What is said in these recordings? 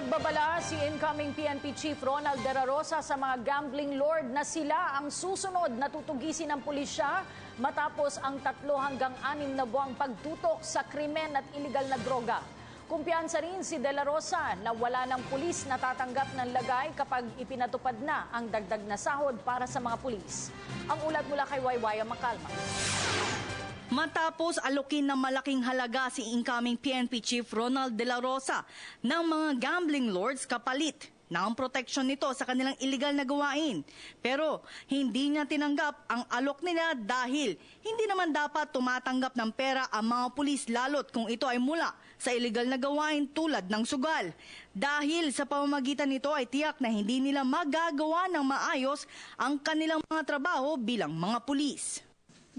Nagbabala si incoming PNP Chief Ronald De La Rosa sa mga gambling lord na sila ang susunod na tutugisin ng pulisya matapos ang 3 hanggang 6 na buwang pagtutok sa krimen at iligal na droga. Kumpiyansa rin si De La Rosa na wala ng pulis na tatanggap ng lagay kapag ipinatupad na ang dagdag na sahod para sa mga pulis. Ang ulat mula kay Waywaya Macalma. Matapos alokin ng malaking halaga si incoming PNP Chief Ronald De La Rosa ng mga gambling lords kapalit ng proteksyon nito sa kanilang iligal na gawain. Pero hindi niya tinanggap ang alok nila dahil hindi naman dapat tumatanggap ng pera ang mga pulis lalo't kung ito ay mula sa iligal na gawain tulad ng sugal. Dahil sa pamamagitan nito ay tiyak na hindi nila magagawa ng maayos ang kanilang mga trabaho bilang mga pulis.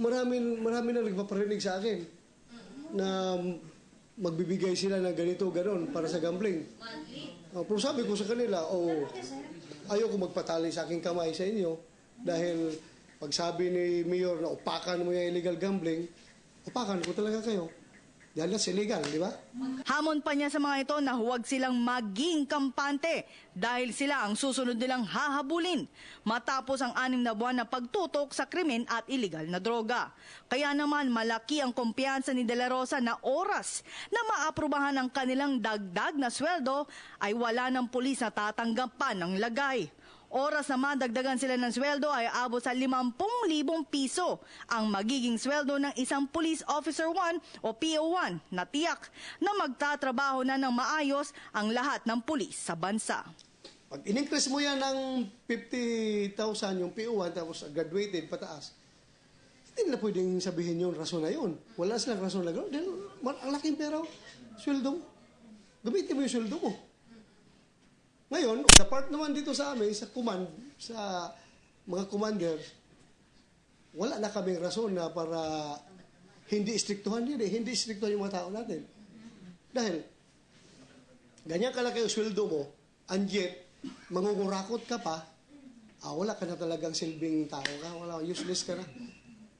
Marami na nagpaparinig sa akin na magbibigay sila ng ganito, ganon para sa gambling. Pero sabi ko sa kanila, ayoko magpatali sa aking kamay sa inyo dahil pag sabi ni Mayor na upakan mo yung illegal gambling, upakan ko talaga kayo. Dahil that's illegal, di ba? Hamon pa niya sa mga ito na huwag silang maging kampante dahil sila ang susunod nilang hahabulin matapos ang 6 na buwan na pagtutok sa krimen at iligal na droga. Kaya naman malaki ang kumpiyansa ni De La Rosa na oras na maaprubahan ang kanilang dagdag na sweldo ay wala ng pulis na tatanggap pa ng lagay. Oras naman dagdagan sila ng sweldo ay abot sa 50,000 piso ang magiging sweldo ng isang Police Officer 1 o PO1 na tiyak na magtatrabaho na ng maayos ang lahat ng pulis sa bansa. Pag in-increase mo yan ng 50,000 yung PO1 tapos graduated pataas, hindi na pwedeng sabihin yung rason na yun. Wala silang rason na gano'n. Dahil ang laking pera, sweldo mo. Gamitin mo yung sweldo mo. Ngayon, the part naman dito sa amin, sa command, sa mga commander, wala na kaming rason na para hindi istriktuhan yun eh. Hindi istriktuhan yung mga tao natin. Dahil, ganyan kalaki yung sweldo mo, and yet, mangungurakot ka pa, wala ka na talagang silbing tao ka, wala, useless ka na.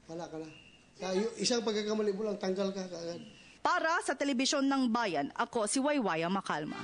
Wala ka na. Kaya isang pagkakamali mo lang, tanggal ka kaagad. Para sa Telebisyon ng Bayan, ako si Waywaya Macalma.